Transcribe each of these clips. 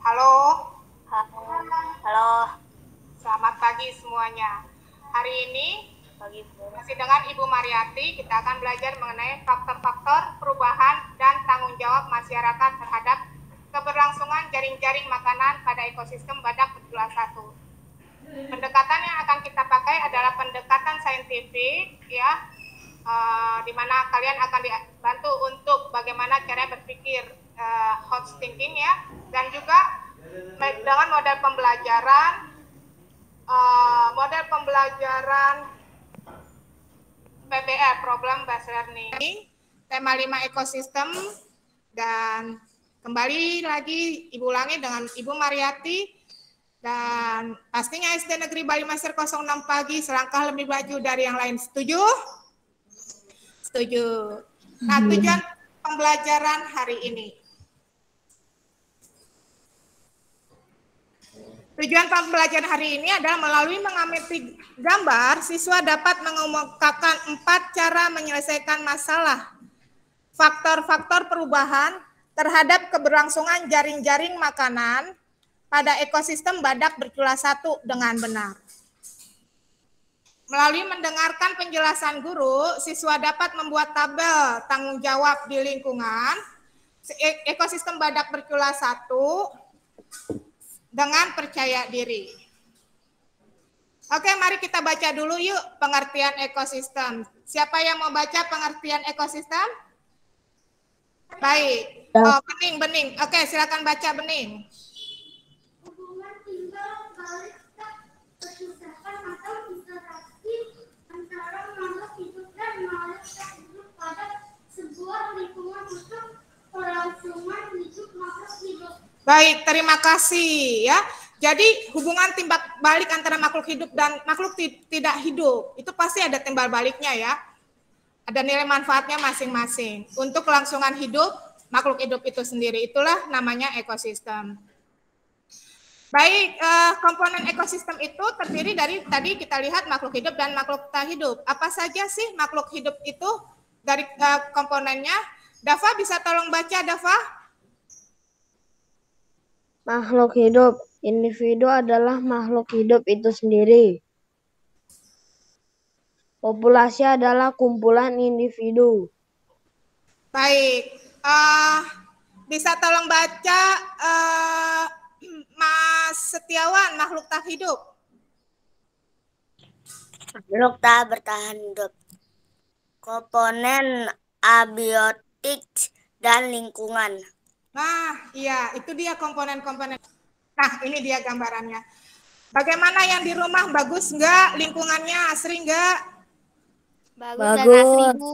Halo, Halo, halo, selamat pagi semuanya. Hari ini pagi Bu. masih dengan Ibu Mariati, kita akan belajar mengenai faktor-faktor perubahan dan tanggung jawab masyarakat terhadap keberlangsungan jaring-jaring makanan pada ekosistem badak berjula satu. Pendekatan yang akan kita pakai adalah pendekatan saintifik, ya, di mana kalian akan dibantu untuk bagaimana cara berpikir hot thinking, ya, dan juga dengan model pembelajaran PBL, Problem Based Learning. Tema 5 ekosistem, dan kembali lagi Ibu ulangi dengan Ibu Mariati, dan pastinya SD Negeri Bali Master 06 pagi selangkah lebih maju dari yang lain. Setuju? Setuju. Nah, tujuan pembelajaran hari ini. Tujuan pembelajaran hari ini adalah melalui mengamati gambar, siswa dapat mengemukakan 4 cara menyelesaikan masalah. Faktor-faktor perubahan terhadap keberlangsungan jaring-jaring makanan pada ekosistem badak bercula satu dengan benar. Melalui mendengarkan penjelasan guru, siswa dapat membuat tabel tanggung jawab di lingkungan ekosistem badak bercula satu dengan percaya diri. Oke, mari kita baca dulu yuk pengertian ekosistem. Siapa yang mau baca pengertian ekosistem? Baik. Oh, Bening. Oke, silakan baca, Bening. Hubungan timbal balik perpisahan atau interaksi antara makhluk hidup dan makhluk tak hidup pada sebuah lingkungan untuk kelangsungan hidup makhluk hidup. Baik, terima kasih ya. Jadi hubungan timbal balik antara makhluk hidup dan makhluk tidak hidup itu pasti ada timbal baliknya ya. Ada nilai manfaatnya masing-masing. Untuk kelangsungan hidup makhluk hidup itu sendiri, itulah namanya ekosistem. Baik, komponen ekosistem itu terdiri dari tadi kita lihat makhluk hidup dan makhluk tak hidup. Apa saja sih makhluk hidup itu dari komponennya? Dava bisa tolong baca, Dava? Makhluk hidup. Individu adalah makhluk hidup itu sendiri. Populasi adalah kumpulan individu. Baik, bisa tolong baca Mas Setiawan, makhluk tak hidup. Makhluk tak bertahan hidup. Komponen abiotik dan lingkungan. Nah, iya, itu dia komponen-komponen. Nah, ini dia gambarannya. Bagaimana yang di rumah, bagus nggak lingkungannya, asri nggak? Bagus dan asri, Bu.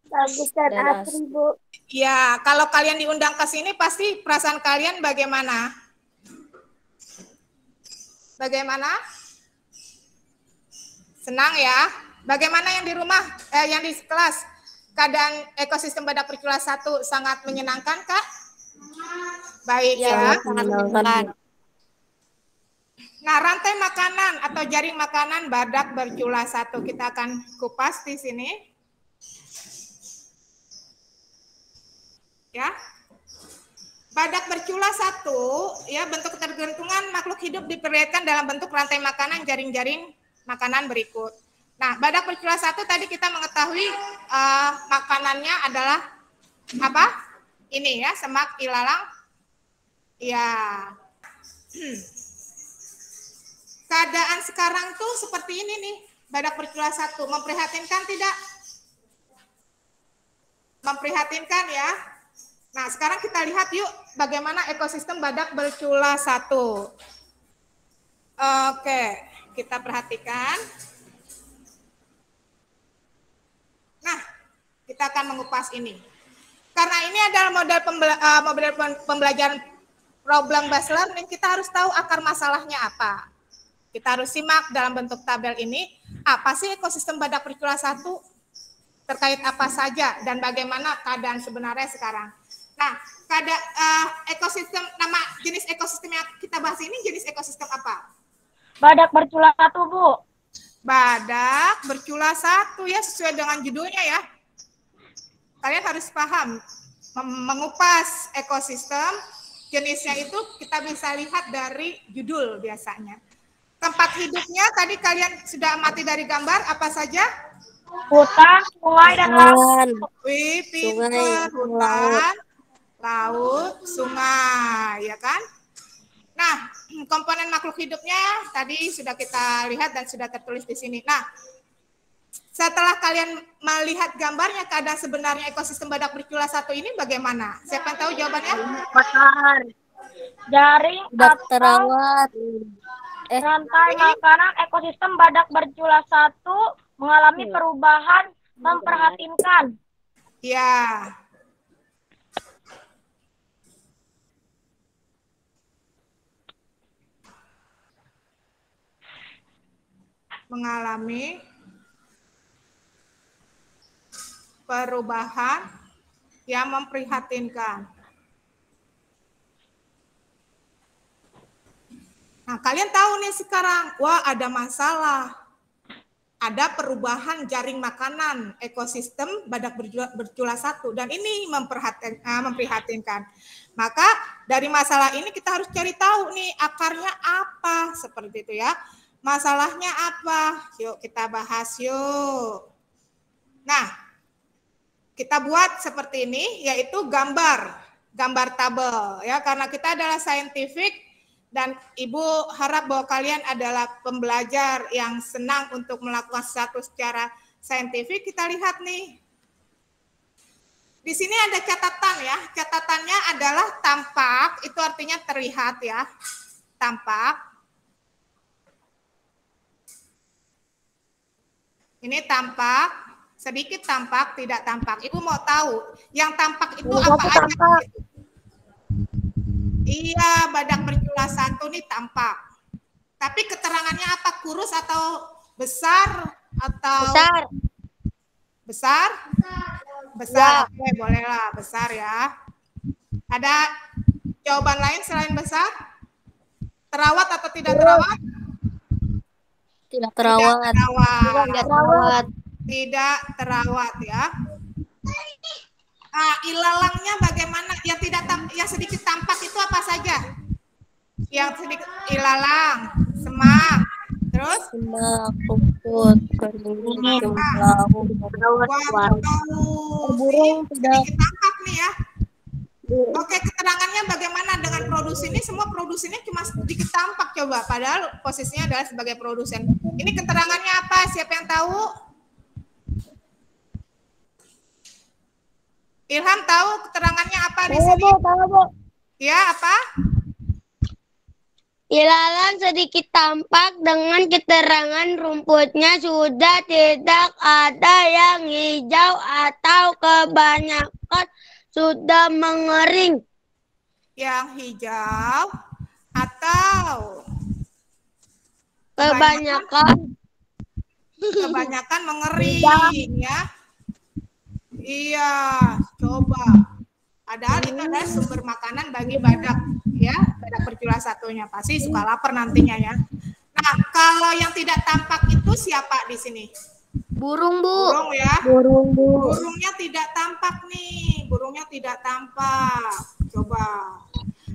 Bagus dan asri, Bu. Ya, kalau kalian diundang ke sini pasti perasaan kalian bagaimana? Bagaimana? Senang ya? Bagaimana yang di rumah, yang di kelas? Keadaan ekosistem badak bercula satu sangat menyenangkan, Kak? Baik ya. Sangat menyenangkan. Nah, rantai makanan atau jaring makanan badak bercula satu kita akan kupas di sini. Ya. Badak bercula satu, ya, bentuk ketergantungan makhluk hidup diperlihatkan dalam bentuk rantai makanan jaring-jaring makanan berikut. Nah, badak bercula satu tadi kita mengetahui makanannya adalah apa? Ini ya, semak, ilalang. Ya. Keadaan sekarang tuh seperti ini nih, badak bercula satu. Memprihatinkan tidak? Memprihatinkan ya. Nah, sekarang kita lihat yuk bagaimana ekosistem badak bercula satu. Oke, kita perhatikan. Nah, kita akan mengupas ini. Karena ini adalah model pembelajaran problem based learning, kita harus tahu akar masalahnya apa. Kita harus simak dalam bentuk tabel ini, apa sih ekosistem badak bercula satu, terkait apa saja, dan bagaimana keadaan sebenarnya sekarang. Nah, ekosistem, nama jenis ekosistem yang kita bahas ini jenis ekosistem apa? Badak bercula satu, Bu. Badak bercula satu ya, sesuai dengan judulnya ya. Kalian harus paham, mengupas ekosistem, jenisnya itu kita bisa lihat dari judul biasanya. Tempat hidupnya tadi kalian sudah amati dari gambar apa saja? Hutan, sungai, dan laut. Wih, pinter. Hutan, laut, sungai, ya kan? Nah, komponen makhluk hidupnya tadi sudah kita lihat dan sudah tertulis di sini. Nah, setelah kalian melihat gambarnya, keadaan sebenarnya ekosistem badak bercula satu ini bagaimana? Siapa yang tahu jawabannya? Benar. Jaring Tidak atau terawat. rantai makanan ekosistem badak bercula satu mengalami perubahan memprihatinkan. Ya. Mengalami perubahan yang memprihatinkan. Nah, kalian tahu nih sekarang, wah ada masalah. Ada perubahan jaring makanan ekosistem badak bercula satu dan ini memprihatinkan. Maka dari masalah ini kita harus cari tahu nih akarnya apa seperti itu ya. Masalahnya apa? Yuk kita bahas yuk. Nah, kita buat seperti ini yaitu gambar tabel ya karena kita adalah saintifik. Dan Ibu harap bahwa kalian adalah pembelajar yang senang untuk melakukan sesuatu secara saintifik. Kita lihat nih. Di sini ada catatan ya. Catatannya adalah tampak, itu artinya terlihat ya. Tampak. Ini tampak, sedikit tampak, tidak tampak. Ibu mau tahu, yang tampak itu apa aja? Iya, badak bercula satu nih tampak. Tapi keterangannya apa? Kurus atau besar? Atau Besar. Besar? Besar. Oke, bolehlah besar ya. Ada jawaban lain selain besar? Terawat atau tidak terawat? Tidak terawat. Tidak terawat. Tidak terawat ya. Nah, ilalangnya bagaimana? Yang sedikit tampak itu apa saja? Yang sedikit ilalang, semak, terus Semak, rumput, kering, burung sedikit tampak nih ya. Oke, keterangannya bagaimana dengan produksi ini? Semua produksinya cuma sedikit tampak coba, padahal posisinya adalah sebagai produsen. Ini keterangannya apa? Siapa yang tahu? Ilham tahu keterangannya apa di sini? Tahu, Bu. Ya, apa? Ilalang sedikit tampak dengan keterangan rumputnya sudah tidak ada yang hijau atau kebanyakan sudah mengering. Yang hijau atau kebanyakan mengering ya. Iya, coba. Padahal itu adalah sumber makanan bagi badak, ya, badak bercula satunya. Pasti suka lapar nantinya ya. Nah, kalau yang tidak tampak itu siapa di sini? Burung, Bu. Burung ya. Burung, Bu. Burungnya tidak tampak nih. Burungnya tidak tampak. Coba.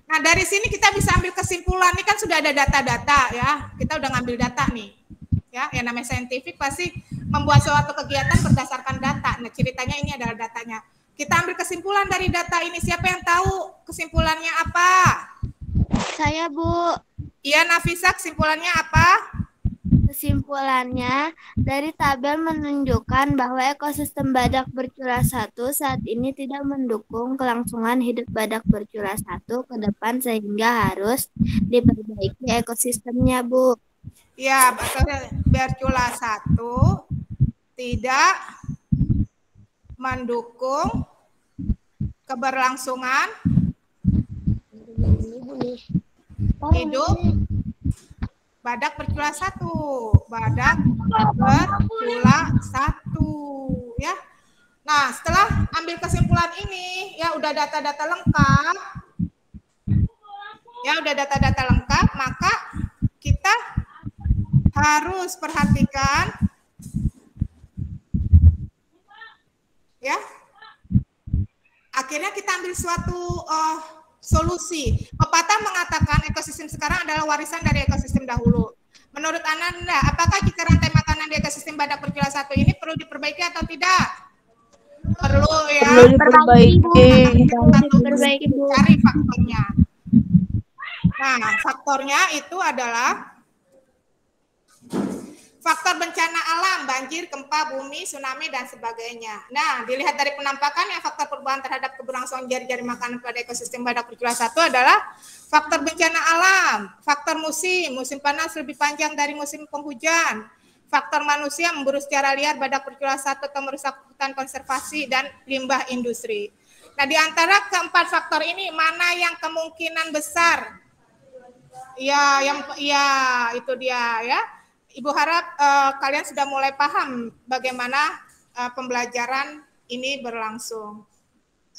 Nah, dari sini kita bisa ambil kesimpulan. Ini kan sudah ada data-data ya. Kita udah ngambil data nih. Ya, yang namanya saintifik pasti membuat suatu kegiatan berdasarkan data. Nah, ceritanya ini adalah datanya. Kita ambil kesimpulan dari data ini. Siapa yang tahu kesimpulannya apa? Saya, Bu. Iya, Nafisa, kesimpulannya apa? Kesimpulannya, dari tabel menunjukkan bahwa ekosistem badak bercula satu saat ini tidak mendukung kelangsungan hidup badak bercula satu ke depan sehingga harus diperbaiki ekosistemnya, Bu. Ya, bercula satu tidak mendukung keberlangsungan hidup badak bercula satu. Badak bercula satu, ya. Nah, setelah ambil kesimpulan ini, ya udah data-data lengkap. Ya, udah data-data lengkap, maka kita harus perhatikan ya. Akhirnya kita ambil solusi. Pepatah mengatakan ekosistem sekarang adalah warisan dari ekosistem dahulu. Menurut Ananda, apakah jika rantai makanan di ekosistem badak bercula satu ini perlu diperbaiki atau tidak? Perlu ya. Perlu diperbaiki. Perbaiki, Bu. Cari faktornya. Nah, faktornya itu adalah faktor bencana alam, banjir, gempa bumi, tsunami, dan sebagainya. Nah, dilihat dari penampakannya, faktor perubahan terhadap keberlangsungan jari-jari makanan pada ekosistem badak bercula satu adalah faktor bencana alam, faktor musim panas lebih panjang dari musim penghujan, faktor manusia memburu secara liar badak bercula satu atau merusak hutan konservasi, dan limbah industri. Nah, di antara keempat faktor ini, mana yang kemungkinan besar? Itu dia ya. Ibu harap kalian sudah mulai paham bagaimana pembelajaran ini berlangsung.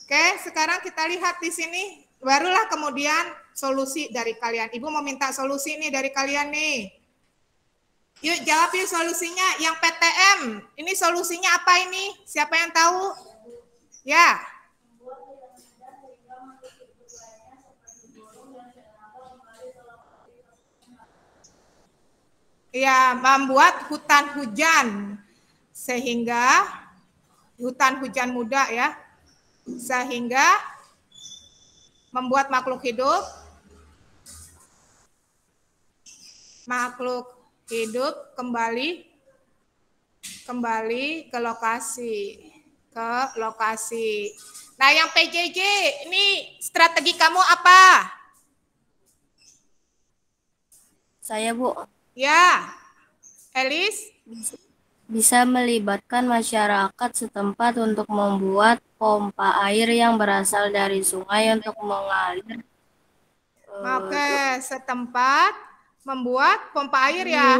Oke, sekarang kita lihat di sini, barulah kemudian solusi dari kalian. Ibu mau minta solusi nih dari kalian nih. Yuk jawab yuk solusinya. Yang PTM, ini solusinya apa ini? Siapa yang tahu? Ya. Ya, membuat hutan hujan sehingga hutan hujan muda ya, sehingga membuat makhluk hidup kembali ke lokasi. Nah, yang PJJ ini strategi kamu apa? Saya, Bu. Ya, Elis? Bisa melibatkan masyarakat setempat untuk membuat pompa air yang berasal dari sungai untuk mengalir. Oke, setempat membuat pompa air ya?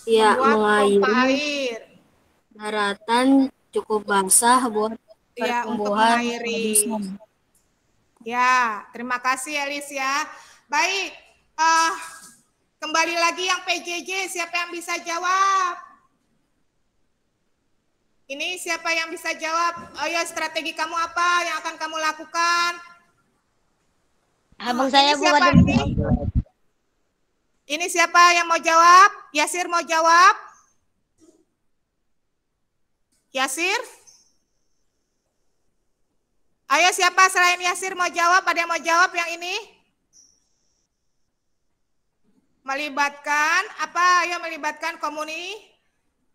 Iya, pompa air. Daratan cukup basah buat Ya, untuk pertumbuhan. mengairi. Ya, terima kasih Elis ya. Baik, kembali lagi yang PJJ, siapa yang bisa jawab? Ini siapa yang bisa jawab? Ayo, strategi kamu apa yang akan kamu lakukan? Abang saya bukan ini siapa yang mau jawab? Yasir mau jawab? Yasir? Ayo siapa selain Yasir mau jawab? Ada yang mau jawab yang ini? Melibatkan apa? Ayo melibatkan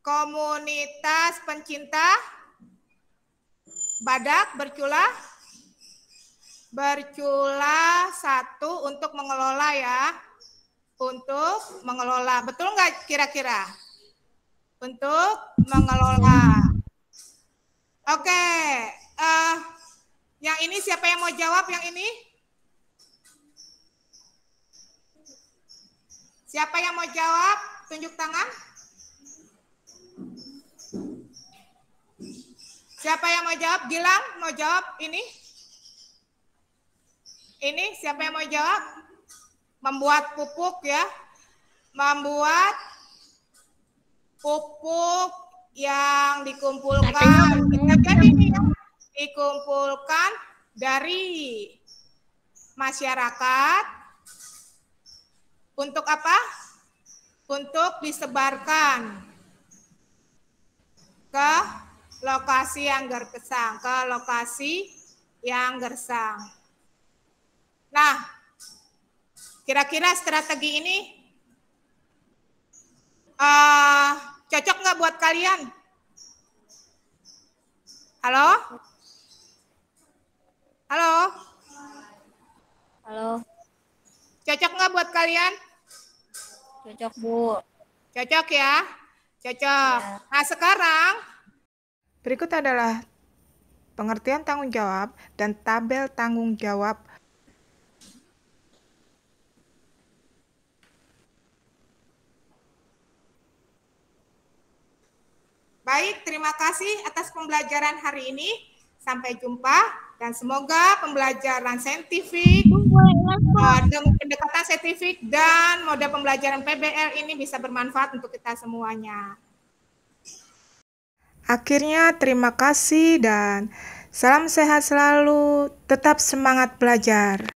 komunitas pencinta badak bercula satu untuk mengelola ya. Untuk mengelola. Betul nggak kira-kira? Untuk mengelola. Oke. Yang ini siapa yang mau jawab yang ini? Siapa yang mau jawab? Tunjuk tangan. Siapa yang mau jawab? Gilang mau jawab ini? Ini siapa yang mau jawab? Membuat pupuk ya. Membuat pupuk yang dikumpulkan. Jadi ya, dikumpulkan dari masyarakat. Untuk apa? Untuk disebarkan ke lokasi yang gersang, Nah, kira-kira strategi ini cocok nggak buat kalian? Halo? Halo? Halo, Cocok nggak buat kalian? cocok, Bu. Cocok ya? Cocok. Ya. Nah, sekarang berikut adalah pengertian tanggung jawab dan tabel tanggung jawab. Baik, terima kasih atas pembelajaran hari ini. Sampai jumpa dan semoga pembelajaran saintifik, pendekatan saintifik dan mode pembelajaran PBL ini bisa bermanfaat untuk kita semuanya. Akhirnya terima kasih dan Salam sehat selalu, tetap semangat belajar.